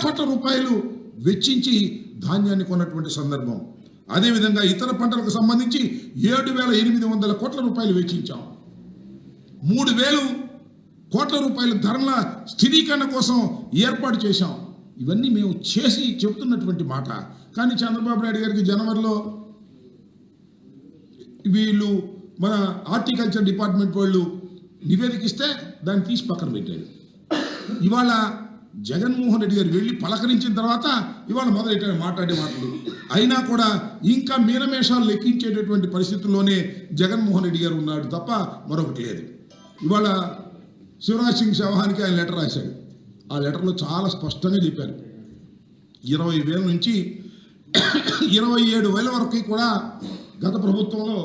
కోట్ల రూపాయలు వెచ్చించి ధాన్యాన్ని కొన్నటువంటి సందర్భం. అదేవిధంగా ఇతర పంటలకు సంబంధించి 7,800 కోట్ల రూపాయలు వెచ్చించాం. 3,000 కోట్ల రూపాయల ధరల స్థిరీకరణ కోసం ఏర్పాటు చేశాం. ఇవన్నీ మేము చేసి చెబుతున్నటువంటి మాట. కానీ చంద్రబాబు నాయుడు గారికి జనవరిలో వీళ్ళు మన హార్టికల్చర్ డిపార్ట్మెంట్ వాళ్ళు నివేదికిస్తే దాన్ని తీసి పక్కన పెట్టాడు. ఇవాళ జగన్మోహన్ రెడ్డి గారు వెళ్ళి పలకరించిన తర్వాత ఇవాళ మొదలెట్టాడు మాట్లాడే మాటలు. అయినా కూడా ఇంకా మీనమేషాలు లెక్కించేటటువంటి పరిస్థితుల్లోనే జగన్మోహన్ రెడ్డి గారు ఉన్నాడు తప్ప మరొకటి లేదు. ఇవాళ శివరాజ్ సింగ్ చౌహాన్కి ఆయన లెటర్ రాశాడు. ఆ లెటర్లో చాలా స్పష్టంగా చెప్పారు 20,000 నుంచి 27,000 వరకు కూడా గత ప్రభుత్వంలో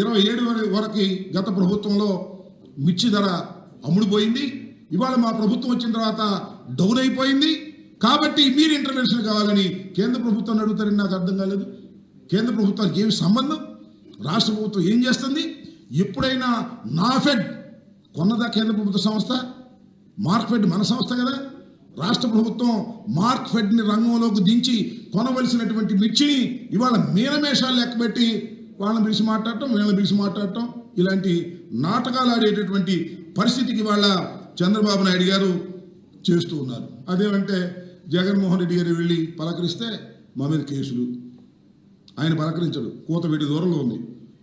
27 వరకు గత ప్రభుత్వంలో మిర్చి ధర అమ్ముడుపోయింది. ఇవాళ మా ప్రభుత్వం వచ్చిన తర్వాత డౌన్ అయిపోయింది. కాబట్టి మీరు ఇంటర్వెన్షన్ కావాలని కేంద్ర ప్రభుత్వాన్ని అడుగుతారని నాకు అర్థం కాలేదు. కేంద్ర ప్రభుత్వానికి ఏమి సంబంధం? రాష్ట్ర ప్రభుత్వం ఏం చేస్తుంది? ఎప్పుడైనా నాఫెడ్ కొన్నదా కేంద్ర ప్రభుత్వ సంస్థ? మార్క్ఫెడ్ మన సంస్థ కదా. రాష్ట్ర ప్రభుత్వం మార్క్ఫెడ్ని రంగంలోకి దించి కొనవలసినటువంటి మిర్చిని ఇవాళ మీనమేషాలు లెక్కబెట్టి వాళ్ళని పిలిచి మాట్లాడటం, వీళ్ళని పిలిచి మాట్లాడటం, ఇలాంటి నాటకాలు ఆడేటటువంటి పరిస్థితికి వాళ్ళ చంద్రబాబు నాయుడు గారు చేస్తూ ఉన్నారు. అదేమంటే జగన్మోహన్ రెడ్డి గారు వెళ్ళి పలకరిస్తే మా మీద కేసులు. ఆయన పలకరించడు, కూతవేడి దూరంలో ఉంది,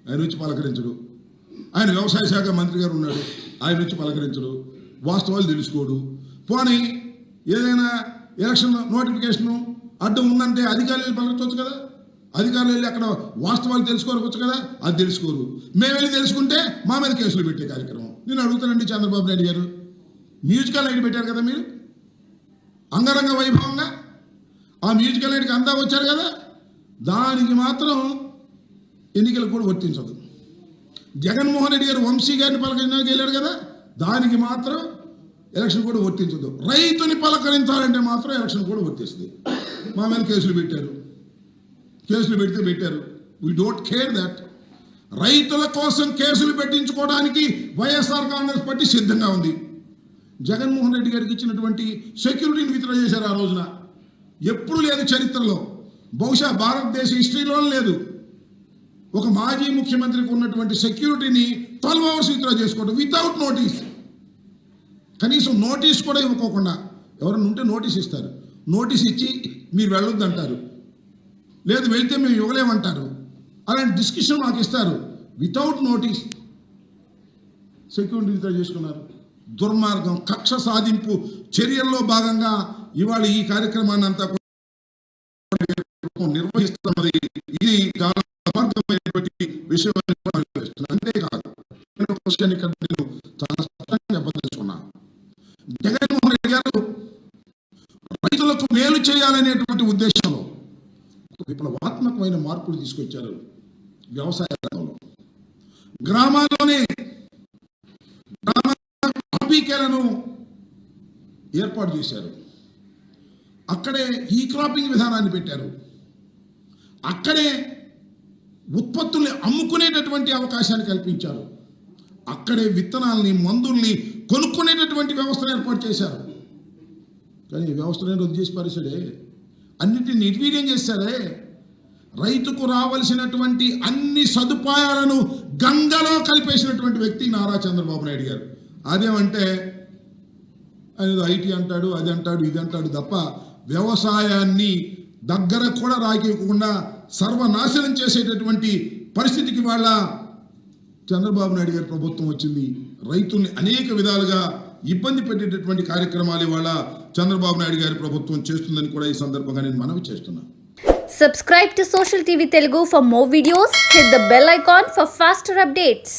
ఆయన వచ్చి పలకరించడు. ఆయన వ్యవసాయ శాఖ మంత్రి గారు ఉన్నాడు, ఆయన వచ్చి పలకరించడు, వాస్తవాలు తెలుసుకోడు. పోనీ ఏదైనా ఎలక్షన్ నోటిఫికేషను అడ్డం ఉందంటే అధికారులు పలకరించవచ్చు కదా. అధికారులు వెళ్ళి అక్కడ వాస్తవాలు తెలుసుకోవచ్చు కదా, అది తెలుసుకోరు. మేము వెళ్ళి తెలుసుకుంటే మా మీద కేసులు పెట్టే కార్యక్రమం. నేను అడుగుతానండి చంద్రబాబు నాయుడు గారు, మ్యూజికల్ నైట్ పెట్టారు కదా మీరు అంగరంగ వైభవంగా, ఆ మ్యూజికల్ నైట్కి అంతా వచ్చారు కదా, దానికి మాత్రం ఎన్నికలు కూడా వర్తించదు. జగన్మోహన్ రెడ్డి గారు వంశీ గారిని పలకరించడానికి వెళ్ళారు కదా, దానికి మాత్రం ఎలక్షన్ కూడా వర్తించదు. రైతుని పలకరించాలంటే మాత్రం ఎలక్షన్ కూడా వర్తిస్తుంది. మా మీద కేసులు పెట్టారు, కేసులు పెడితే పెట్టారు. We don't care that. రైతుల కోసం కేసులు పెట్టించుకోవడానికి వైఎస్ఆర్ కాంగ్రెస్ పార్టీ సిద్ధంగా ఉంది. జగన్మోహన్ రెడ్డి గారికి ఇచ్చినటువంటి సెక్యూరిటీని విత్డ్రా చేశారు. ఆ రోజున ఎప్పుడు లేదు చరిత్రలో, బహుశా భారతదేశ హిస్టరీలో లేదు. ఒక మాజీ ముఖ్యమంత్రికి ఉన్నటువంటి సెక్యూరిటీని 12 hours విత్డ్రా చేసుకోవడం వితౌట్ నోటీస్. కనీసం నోటీస్ కూడా ఇవ్వకోకుండా, ఎవరైనా ఉంటే నోటీస్ ఇస్తారు, నోటీస్ ఇచ్చి మీరు వెళ్ళొద్దు అంటారు, లేదు వెళ్తే మేము ఇవ్వలేమంటారు. అలాంటి డిస్కషన్ మాకు ఇస్తారు. వితౌట్ నోటీస్ సెక్యూరిటీ విత్డ్రా చేసుకున్నారు. దుర్మార్గం, కక్ష సాధింపు చర్యల్లో భాగంగా ఇవాళ ఈ కార్యక్రమాన్ని అంతా నిర్వహిస్తున్నది. ఇది చాలా దుర్మార్గమైనటువంటి విషయం. అంతేకాదు, నేను చాలా స్పష్టంగా చెప్పదలుచుకున్నా, జగన్మోహన్ రెడ్డి గారు రైతులకు మేలు చేయాలనేటువంటి ఉద్దేశంలో విప్లవాత్మకమైన మార్పులు తీసుకొచ్చారు. వ్యవసాయ రంగంలో గ్రామాల్లోనే ఆర్బీకేలను ఏర్పాటు చేశారు. అక్కడే ఈ క్రాపింగ్ విధానాన్ని పెట్టారు. అక్కడే ఉత్పత్తుల్ని అమ్ముకునేటటువంటి అవకాశాన్ని కల్పించారు. అక్కడే విత్తనాల్ని, మందుల్ని కొనుక్కునేటటువంటి వ్యవస్థను ఏర్పాటు చేశారు. కానీ ఈ వ్యవస్థను రద్దు చేసి పరిసడే, అన్నిటిని నిర్వీర్యం చేశారే. రైతుకు రావాల్సినటువంటి అన్ని సదుపాయాలను గంగలో కలిపేసినటువంటి వ్యక్తి నారా చంద్రబాబు నాయుడు గారు. అదేమంటే ఆయన ఐటీ అంటాడు, అది అంటాడు, ఇది అంటాడు తప్ప వ్యవసాయాన్ని దగ్గర కూడా రాకివ్వకుండా సర్వనాశనం చేసేటటువంటి పరిస్థితికి వాళ్ళ చంద్రబాబు నాయుడు గారి ప్రభుత్వం వచ్చింది. రైతుల్ని అనేక విధాలుగా ఇబ్బంది పెట్టేటటువంటి కార్యక్రమాలు ఇవాళ చంద్రబాబు నాయుడు గారి ప్రభుత్వం చేస్తుందని కూడా ఈ సందర్భంగా నేను మనవి చేస్తున్నాను. Subscribe to Social TV Telugu for more videos. Hit the bell icon for faster updates.